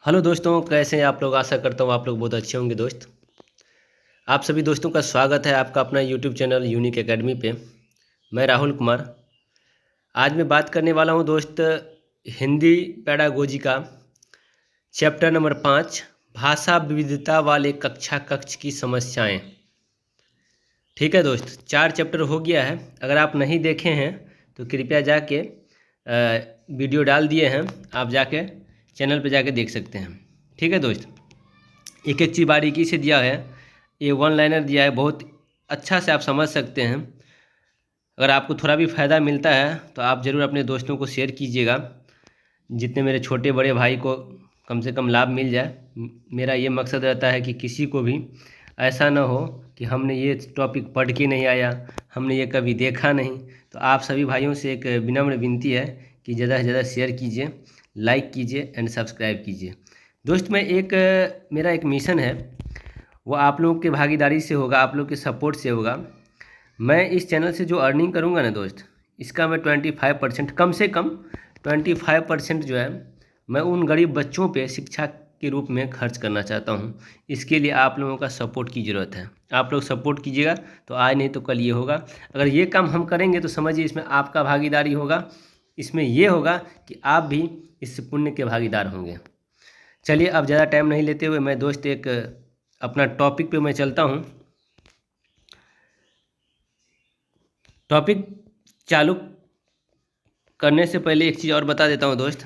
Hello दोस्तों, कैसे हैं आप लोग। आशा करता हूँ आप लोग बहुत अच्छे होंगे। दोस्त, आप सभी दोस्तों का स्वागत है आपका अपना यूट्यूब चैनल यूनिक एकेडमी पे। मैं राहुल कुमार। आज मैं बात करने वाला हूँ दोस्त, हिंदी पैडागोजी का चैप्टर नंबर 5, भाषा विविधता वाले कक्ष की समस्याएं। ठीक है दोस्त, 4 चैप्टर हो गया है। अगर आप नहीं देखे हैं तो कृपया जाके वीडियो डाल दिए हैं, आप जाके चैनल पे जाके देख सकते हैं। ठीक है दोस्त, एक एक चीज़ बारीकी से दिया है। ये वन लाइनर दिया है, बहुत अच्छा से आप समझ सकते हैं। अगर आपको थोड़ा भी फ़ायदा मिलता है तो आप ज़रूर अपने दोस्तों को शेयर कीजिएगा, जितने मेरे छोटे बड़े भाई को कम से कम लाभ मिल जाए। मेरा ये मकसद रहता है कि किसी को भी ऐसा ना हो कि हमने ये टॉपिक पढ़ के नहीं आया, हमने ये कभी देखा नहीं। तो आप सभी भाइयों से एक विनम्र विनती है कि ज़्यादा से ज़्यादा शेयर कीजिए, लाइक कीजिए एंड सब्सक्राइब कीजिए। दोस्त, मेरा एक मिशन है, वो आप लोगों के भागीदारी से होगा, आप लोग के सपोर्ट से होगा। मैं इस चैनल से जो अर्निंग करूँगा ना दोस्त, इसका मैं 25% कम से कम 25% जो है मैं उन गरीब बच्चों पे शिक्षा के रूप में खर्च करना चाहता हूँ। इसके लिए आप लोगों का सपोर्ट की ज़रूरत है। आप लोग सपोर्ट कीजिएगा तो आज नहीं तो कल ये होगा। अगर ये काम हम करेंगे तो समझिए इसमें आपका भागीदारी होगा, इसमें ये होगा कि आप भी इस पुण्य के भागीदार होंगे। चलिए, अब ज़्यादा टाइम नहीं लेते हुए मैं दोस्त एक अपना टॉपिक पे मैं चलता हूँ। टॉपिक चालू करने से पहले एक चीज़ और बता देता हूँ दोस्त।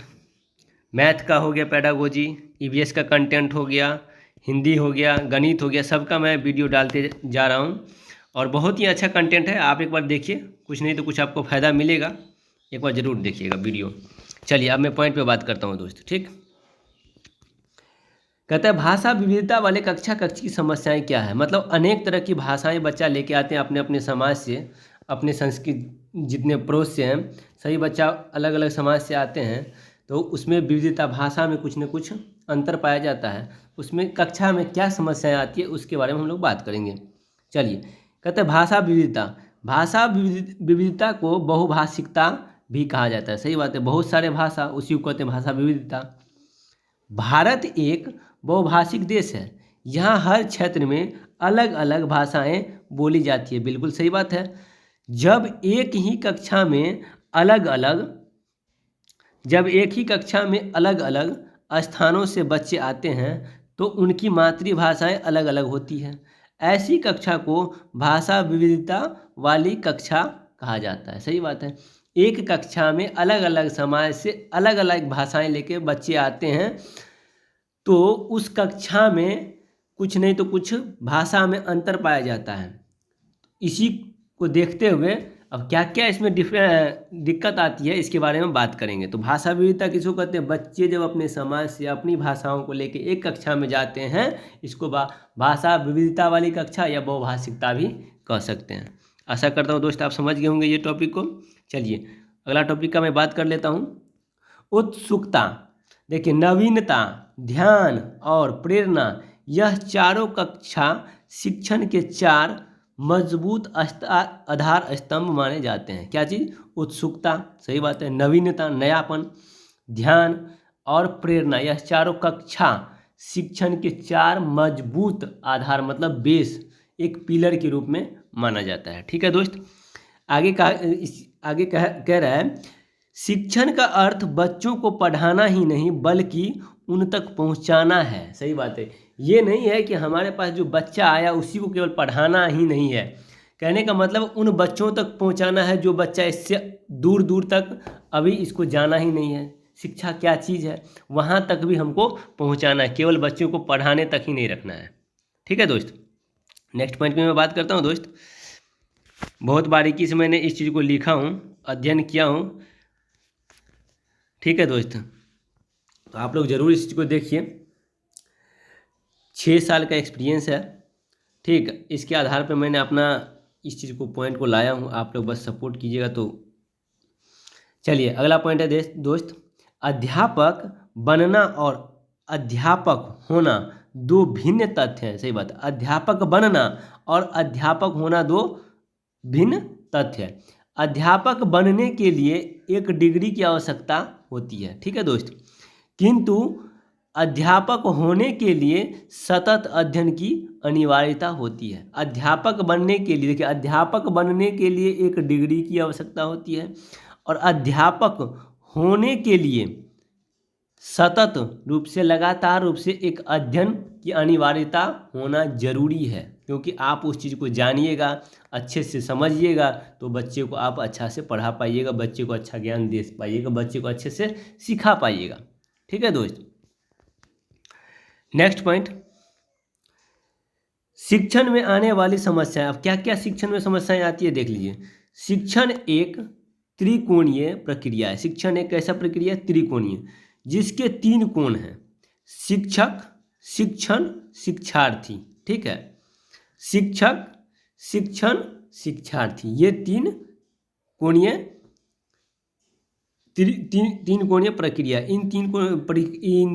मैथ का हो गया पैडागोजी, ईवीएस का कंटेंट हो गया, हिंदी हो गया, गणित हो गया, सबका मैं वीडियो डालते जा रहा हूँ और बहुत ही अच्छा कंटेंट है। आप एक बार देखिए, कुछ नहीं तो कुछ आपको फ़ायदा मिलेगा। एक बार ज़रूर देखिएगा वीडियो। चलिए, अब मैं पॉइंट पे बात करता हूँ दोस्त। ठीक, कहता है भाषा विविधता वाले कक्ष की समस्याएं क्या है। मतलब अनेक तरह की भाषाएं बच्चा लेके आते हैं अपने अपने समाज से, अपने संस्कृति जितने पड़ोस से हैं, सभी बच्चा अलग अलग समाज से आते हैं। तो उसमें विविधता, भाषा में कुछ न कुछ अंतर पाया जाता है। उसमें कक्षा में क्या समस्याएं आती है उसके बारे में हम लोग बात करेंगे। चलिए, कहते हैं भाषा विविधता को बहुभाषिकता भी कहा जाता है। सही बात है, बहुत सारे भाषा, उसी को कहते हैं भाषा विविधता। भारत एक बहुभाषिक देश है, यहाँ हर क्षेत्र में अलग अलग भाषाएं बोली जाती है। बिल्कुल सही बात है। जब एक ही कक्षा में अलग अलग स्थानों से बच्चे आते हैं तो उनकी मातृभाषाएं अलग अलग होती हैं। ऐसी कक्षा को भाषा विविधता वाली कक्षा कहा जाता है। सही बात है, एक कक्षा में अलग अलग समाज से अलग अलग भाषाएं लेके बच्चे आते हैं तो उस कक्षा में कुछ नहीं तो कुछ भाषा में अंतर पाया जाता है। इसी को देखते हुए अब क्या क्या इसमें दिक्कत आती है इसके बारे में बात करेंगे। तो भाषा विविधता किसको कहते हैं? बच्चे जब अपने समाज से अपनी भाषाओं को लेकर एक कक्षा में जाते हैं, इसको भाषा विविधता वाली कक्षा या बहुभाषिकता भी कह सकते हैं। आशा करता हूँ दोस्त आप समझ गए होंगे ये टॉपिक को। चलिए, अगला टॉपिक का मैं बात कर लेता हूँ। उत्सुकता। देखिए, नवीनता, ध्यान और प्रेरणा, यह चारों कक्षा शिक्षण के 4 मजबूत आधार स्तंभ माने जाते हैं। क्या चीज़? उत्सुकता, सही बात है, नवीनता, नयापन, ध्यान और प्रेरणा, यह चारों कक्षा शिक्षण के 4 मजबूत आधार मतलब बेस, एक पिलर के रूप में माना जाता है। ठीक है दोस्त, आगे कह रहा है, शिक्षण का अर्थ बच्चों को पढ़ाना ही नहीं बल्कि उन तक पहुंचाना है। सही बात है, ये नहीं है कि हमारे पास जो बच्चा आया उसी को केवल पढ़ाना ही नहीं है। कहने का मतलब उन बच्चों तक पहुंचाना है जो बच्चा इससे दूर दूर तक अभी इसको जाना ही नहीं है। शिक्षा क्या चीज़ है, वहाँ तक भी हमको पहुंचाना है, केवल बच्चों को पढ़ाने तक ही नहीं रखना है। ठीक है दोस्त, नेक्स्ट पॉइंट में मैं बात करता हूँ दोस्त। बहुत बारीकी से मैंने इस चीज़ को लिखा हूँ, अध्ययन किया हूँ। ठीक है दोस्त, तो आप लोग ज़रूर इस चीज़ को देखिए। 6 साल का एक्सपीरियंस है। ठीक, इसके आधार पर मैंने अपना इस चीज़ को पॉइंट को लाया हूँ, आप लोग बस सपोर्ट कीजिएगा तो। चलिए, अगला पॉइंट है दोस्त, अध्यापक बनना और अध्यापक होना 2 भिन्न तथ्य हैं। सही बात है, अध्यापक बनना और अध्यापक होना 2 भिन्न तथ्य है। अध्यापक बनने के लिए एक डिग्री की आवश्यकता होती है। ठीक है दोस्त, किंतु अध्यापक होने के लिए सतत अध्ययन की अनिवार्यता होती है। अध्यापक बनने के लिए, देखिए, अध्यापक बनने के लिए एक डिग्री की आवश्यकता होती है और अध्यापक होने के लिए सतत रूप से, लगातार रूप से एक अध्ययन की अनिवार्यता होना जरूरी है, क्योंकि आप उस चीज़ को जानिएगा, अच्छे से समझिएगा, तो बच्चे को आप अच्छा से पढ़ा पाइएगा, बच्चे को अच्छा ज्ञान दे पाइएगा, बच्चे को अच्छे से सिखा पाइएगा। ठीक है दोस्त। नेक्स्ट पॉइंट, शिक्षण में आने वाली समस्याएं। अब क्या क्या शिक्षण में समस्याएं आती है देख लीजिए। शिक्षण एक त्रिकोणीय प्रक्रिया है। शिक्षण एक कैसा प्रक्रिया है? त्रिकोणीय, जिसके 3 कोण हैं: शिक्षक, शिक्षण, शिक्षार्थी। ठीक है, शिक्षक, शिक्षण, शिक्षार्थी, ये 3 कोणीय तीन कोणीय प्रक्रिया। इन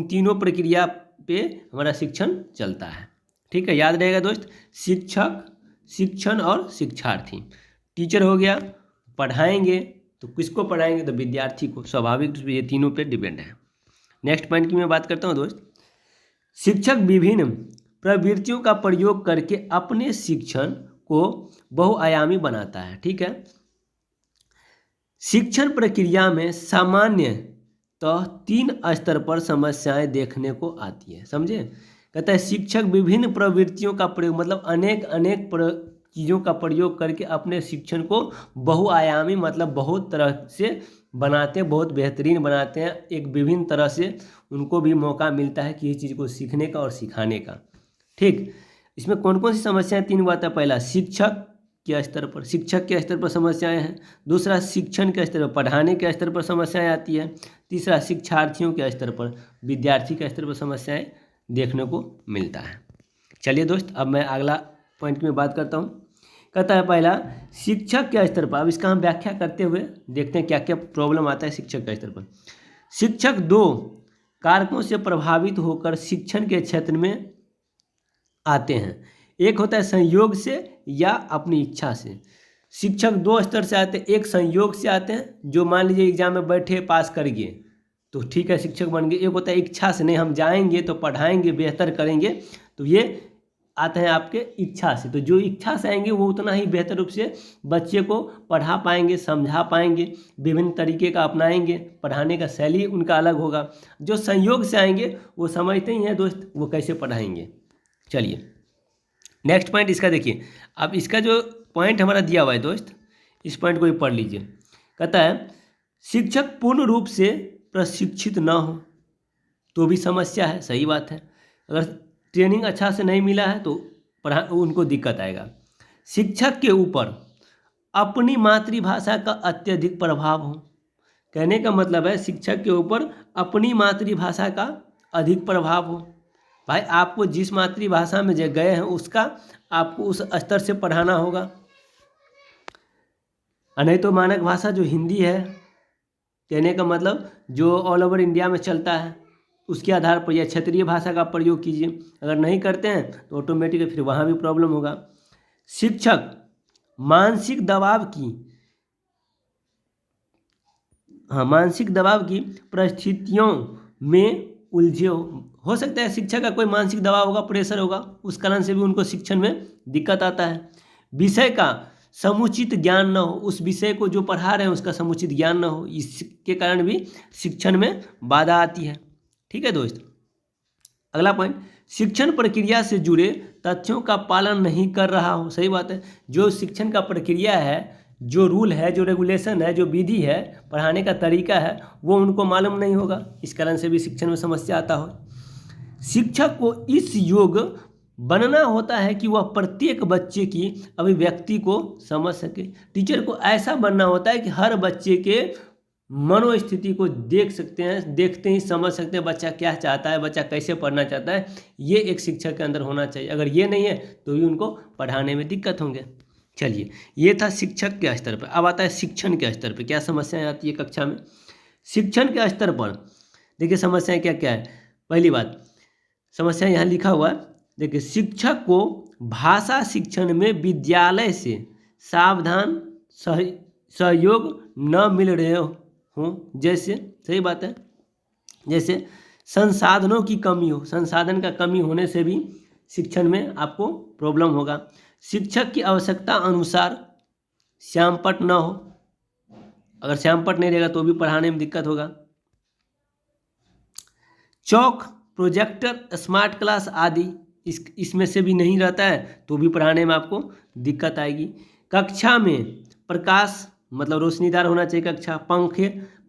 तीनों प्रक्रिया पे हमारा शिक्षण चलता है। ठीक है, याद रहेगा दोस्त, शिक्षक, शिक्षण और शिक्षार्थी। टीचर हो गया, पढ़ाएंगे तो किसको पढ़ाएंगे? तो विद्यार्थी को। स्वाभाविक रूप से ये तीनों पे डिपेंड है। नेक्स्ट पॉइंट की मैं बात करता हूँ दोस्त। शिक्षक विभिन्न प्रवृत्तियों का प्रयोग करके अपने शिक्षण को बहुआयामी बनाता है। ठीक है, शिक्षण प्रक्रिया में सामान्य तो 3 स्तर पर समस्याएं देखने को आती है। समझे? कहता है शिक्षक विभिन्न प्रवृत्तियों का प्रयोग, मतलब अनेक चीज़ों का प्रयोग करके अपने शिक्षण को बहुआयामी, मतलब बहुत तरह से बनाते हैं, बहुत बेहतरीन बनाते हैं। एक विभिन्न तरह से उनको भी मौका मिलता है कि इस चीज़ को सीखने का और सिखाने का। ठीक, इसमें कौन कौन सी समस्याएं? 3 बात है। पहला, शिक्षक के स्तर पर, शिक्षक के स्तर पर समस्याएं हैं। दूसरा, शिक्षण के स्तर पर, पढ़ाने के स्तर पर समस्याएं आती है। तीसरा, शिक्षार्थियों के स्तर पर, विद्यार्थी के स्तर पर समस्याएं देखने को मिलता है। चलिए दोस्त, अब मैं अगला पॉइंट में बात करता हूँ। कहता है पहला, शिक्षक के स्तर पर। अब इसका हम व्याख्या करते हुए देखते हैं क्या क्या प्रॉब्लम आता है शिक्षक के स्तर पर। शिक्षक 2 कारकों से प्रभावित होकर शिक्षण के क्षेत्र में आते हैं। एक होता है संयोग से या अपनी इच्छा से। शिक्षक 2 स्तर से आते हैं। एक संयोग से आते हैं, जो मान लीजिए एग्जाम में बैठे, पास कर गए तो ठीक है, शिक्षक बन गए। एक होता है इच्छा से, नहीं हम जाएंगे तो पढ़ाएंगे, बेहतर करेंगे, तो ये आते हैं आपके इच्छा से। तो जो इच्छा से आएंगे वो उतना ही बेहतर रूप से बच्चे को पढ़ा पाएंगे, समझा पाएंगे, विभिन्न तरीके का अपनाएंगे, पढ़ाने का शैली उनका अलग होगा। जो संयोग से आएंगे वो समझते ही हैं दोस्त, वो कैसे पढ़ाएंगे। चलिए नेक्स्ट पॉइंट इसका देखिए। अब इसका जो पॉइंट हमारा दिया हुआ है दोस्त, इस पॉइंट को भी पढ़ लीजिए। कहता है शिक्षक पूर्ण रूप से प्रशिक्षित ना हो तो भी समस्या है। सही बात है, अगर ट्रेनिंग अच्छा से नहीं मिला है तो उनको दिक्कत आएगा। शिक्षक के ऊपर अपनी मातृभाषा का अत्यधिक प्रभाव हो। कहने का मतलब है शिक्षक के ऊपर अपनी मातृभाषा का अधिक प्रभाव हो। भाई आपको जिस मातृभाषा में जो गए हैं उसका आपको उस स्तर से पढ़ाना होगा, नहीं तो मानक भाषा जो हिंदी है, कहने का मतलब जो ऑल ओवर इंडिया में चलता है, उसके आधार पर या क्षेत्रीय भाषा का प्रयोग कीजिए। अगर नहीं करते हैं तो ऑटोमेटिक फिर वहाँ भी प्रॉब्लम होगा। शिक्षक मानसिक दबाव की परिस्थितियों में उलझे हो सकता है। शिक्षक का कोई मानसिक दबाव होगा, प्रेशर होगा, उस कारण से भी उनको शिक्षण में दिक्कत आता है। विषय का समुचित ज्ञान न हो, उस विषय को जो पढ़ा रहे हैं उसका समुचित ज्ञान न हो, इसके कारण भी शिक्षण में बाधा आती है। ठीक है दोस्त, अगला पॉइंट, शिक्षण प्रक्रिया से जुड़े तथ्यों का पालन नहीं कर रहा हो। सही बात है, जो शिक्षण का प्रक्रिया है, जो रूल है, जो रेगुलेशन है, जो विधि है, पढ़ाने का तरीका है, वो उनको मालूम नहीं होगा, इस कारण से भी शिक्षण में समस्या आता हो। शिक्षक को इस योग्य बनना होता है कि वह प्रत्येक बच्चे की अभिव्यक्ति को समझ सके। टीचर को ऐसा बनना होता है कि हर बच्चे के मनोस्थिति को देख सकते हैं, देखते ही समझ सकते हैं बच्चा क्या चाहता है, बच्चा कैसे पढ़ना चाहता है। ये एक शिक्षक के अंदर होना चाहिए। अगर ये नहीं है तो भी उनको पढ़ाने में दिक्कत होंगे। चलिए, ये था शिक्षक के स्तर पर। अब आता है शिक्षण के स्तर पर क्या समस्याएं आती है कक्षा में। शिक्षण के स्तर पर देखिए समस्याएं क्या क्या है। पहली बात, समस्या यहाँ लिखा हुआ है, देखिए शिक्षक को भाषा शिक्षण में विद्यालय से सावधान सहयोग न मिल रहे हों। जैसे, सही बात है, जैसे संसाधनों की कमी हो, संसाधन का कमी होने से भी शिक्षण में आपको प्रॉब्लम होगा। शिक्षक की आवश्यकता अनुसार श्यामपट्ट न हो, अगर श्यामपट्ट नहीं रहेगा तो भी पढ़ाने में दिक्कत होगा। चौक, प्रोजेक्टर, स्मार्ट क्लास आदि इसमें से भी नहीं रहता है तो भी पढ़ाने में आपको दिक्कत आएगी। कक्षा में प्रकाश मतलब रोशनीदार होना चाहिए कक्षा,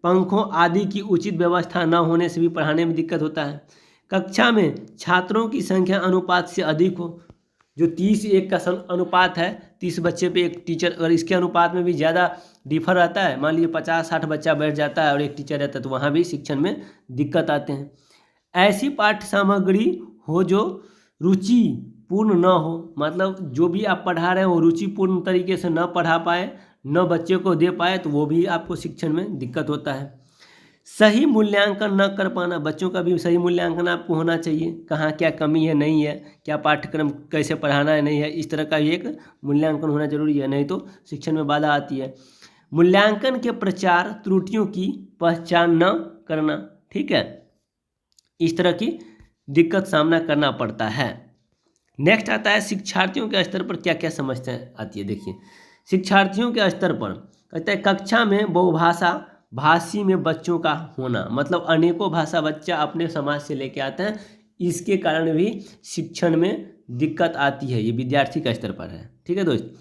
पंखों आदि की उचित व्यवस्था न होने से भी पढ़ाने में दिक्कत होता है। कक्षा में छात्रों की संख्या अनुपात से अधिक हो, जो 30:1 का अनुपात है, 30 बच्चे पे एक टीचर, अगर इसके अनुपात में भी ज़्यादा डिफर रहता है, मान लीजिए 50-60 बच्चा बैठ जाता है और एक टीचर रहता है, तो वहाँ भी शिक्षण में दिक्कत आते हैं। ऐसी पाठ्य सामग्री हो जो रुचिपूर्ण न हो, मतलब जो भी आप पढ़ा रहे हैं वो रुचिपूर्ण तरीके से न पढ़ा पाए, न बच्चे को दे पाए, तो वो भी आपको शिक्षण में दिक्कत होता है। सही मूल्यांकन न कर पाना, बच्चों का भी सही मूल्यांकन आपको होना चाहिए, कहाँ क्या कमी है नहीं है, क्या पाठ्यक्रम कैसे पढ़ाना है नहीं है, इस तरह का भी एक मूल्यांकन होना जरूरी है, नहीं तो शिक्षण में बाधा आती है। मूल्यांकन के प्रचार त्रुटियों की पहचान न करना, ठीक है, इस तरह की दिक्कत सामना करना पड़ता है। नेक्स्ट आता है शिक्षार्थियों के स्तर पर क्या क्या समस्याएं आती है। देखिए, शिक्षार्थियों के स्तर पर कहते हैं कक्षा में बहुभाषा भाषी में बच्चों का होना, मतलब अनेकों भाषा बच्चा अपने समाज से लेके आते हैं, इसके कारण भी शिक्षण में दिक्कत आती है, ये विद्यार्थी का स्तर पर है, ठीक है दोस्त।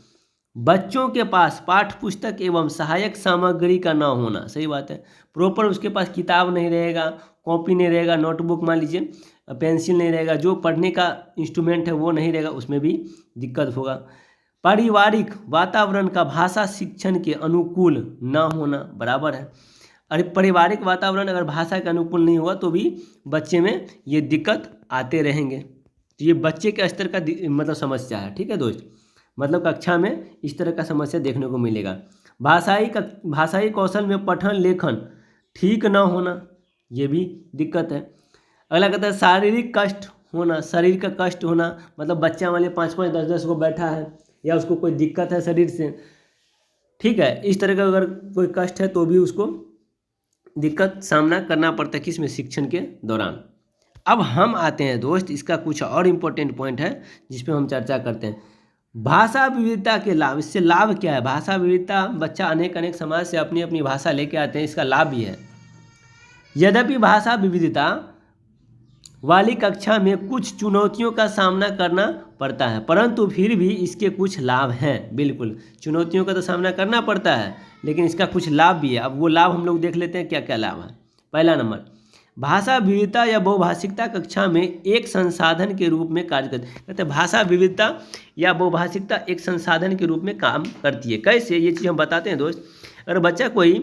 बच्चों के पास पाठ्य पुस्तक एवं सहायक सामग्री का ना होना, सही बात है, प्रॉपर उसके पास किताब नहीं रहेगा, कॉपी नहीं रहेगा, नोटबुक मान लीजिए, पेंसिल नहीं रहेगा, जो पढ़ने का इंस्ट्रूमेंट है वो नहीं रहेगा, उसमें भी दिक्कत होगा। पारिवारिक वातावरण का भाषा शिक्षण के अनुकूल ना होना बराबर है। अरे पारिवारिक वातावरण अगर भाषा के अनुकूल नहीं होगा तो भी बच्चे में ये दिक्कत आते रहेंगे, तो ये बच्चे के स्तर का मतलब समस्या है, ठीक है दोस्त, मतलब कक्षा में इस तरह का समस्या देखने को मिलेगा। भाषाई कौशल में पठन लेखन ठीक न होना, ये भी दिक्कत है। अगला कहता है शारीरिक कष्ट होना, शरीर का कष्ट होना, मतलब बच्चा वाले 5-5 10-10 को बैठा है या उसको कोई दिक्कत है शरीर से, ठीक है, इस तरह का अगर कोई कष्ट है तो भी उसको दिक्कत सामना करना पड़ता है किसमें, शिक्षण के दौरान। अब हम आते हैं दोस्त, इसका कुछ और इम्पोर्टेंट पॉइंट है जिस पे हम चर्चा करते हैं, भाषा विविधता के लाभ। इससे लाभ क्या है, भाषा विविधता, बच्चा अनेक समाज से अपनी अपनी भाषा लेके आते हैं, इसका लाभ भी है। यद्यपि भाषा विविधता वाली कक्षा में कुछ चुनौतियों का सामना करना पड़ता है, परंतु फिर भी इसके कुछ लाभ हैं। बिल्कुल, चुनौतियों का तो सामना करना पड़ता है, लेकिन इसका कुछ लाभ भी है। अब वो लाभ हम लोग देख लेते हैं क्या क्या लाभ है। पहला नंबर, भाषा विविधता या बहुभाषिकता कक्षा में एक संसाधन के रूप में कार्य करती है। कहते हैं भाषा विविधता या बहुभाषिकता एक संसाधन के रूप में काम करती है। कैसे, ये चीज़ हम बताते हैं दोस्त। अगर बच्चा कोई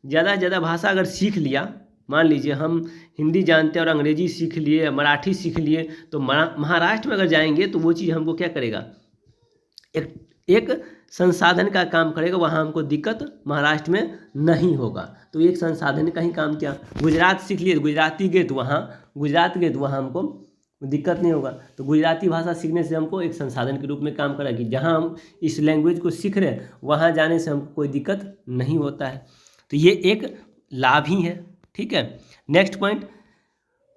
ज़्यादा से ज़्यादा भाषा अगर सीख लिया, मान लीजिए हम हिंदी जानते हैं और अंग्रेजी सीख लिए, मराठी सीख लिए, तो महाराष्ट्र में अगर जाएंगे तो वो चीज़ हमको क्या करेगा, एक संसाधन का काम करेगा, वहाँ हमको दिक्कत महाराष्ट्र में नहीं होगा। तो एक संसाधन का ही काम किया। गुजरात सीख लिए, गुजराती गए तो वहाँ हमको दिक्कत नहीं होगा। तो गुजराती भाषा सीखने से हमको एक संसाधन के रूप में काम करा कि जहाँ हम इस लैंग्वेज को सीख रहे हैं वहाँ जाने से हमको कोई दिक्कत नहीं होता है, तो ये एक लाभ ही है, ठीक है। नेक्स्ट पॉइंट,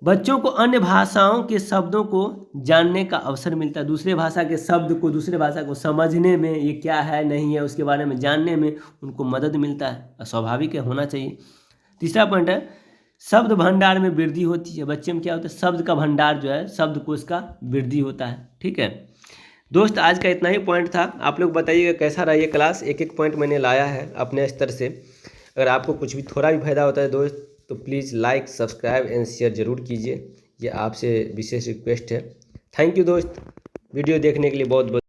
बच्चों को अन्य भाषाओं के शब्दों को जानने का अवसर मिलता है। दूसरे भाषा के शब्द को, दूसरे भाषा को समझने में, ये क्या है नहीं है उसके बारे में जानने में उनको मदद मिलता है, स्वाभाविक है, होना चाहिए। तीसरा पॉइंट है, शब्द भंडार में वृद्धि होती है। बच्चे में क्या होता है, शब्द का भंडार जो है, शब्दकोश का वृद्धि होता है, ठीक है दोस्त। आज का इतना ही पॉइंट था। आप लोग बताइएगा कैसा रहा ये क्लास। एक एक पॉइंट मैंने लाया है अपने स्तर से। अगर आपको कुछ भी थोड़ा भी फायदा होता है दोस्त तो please like, subscribe and share ज़रूर कीजिए, ये आपसे विशेष रिक्वेस्ट है। थैंक यू दोस्त, वीडियो देखने के लिए बहुत बहुत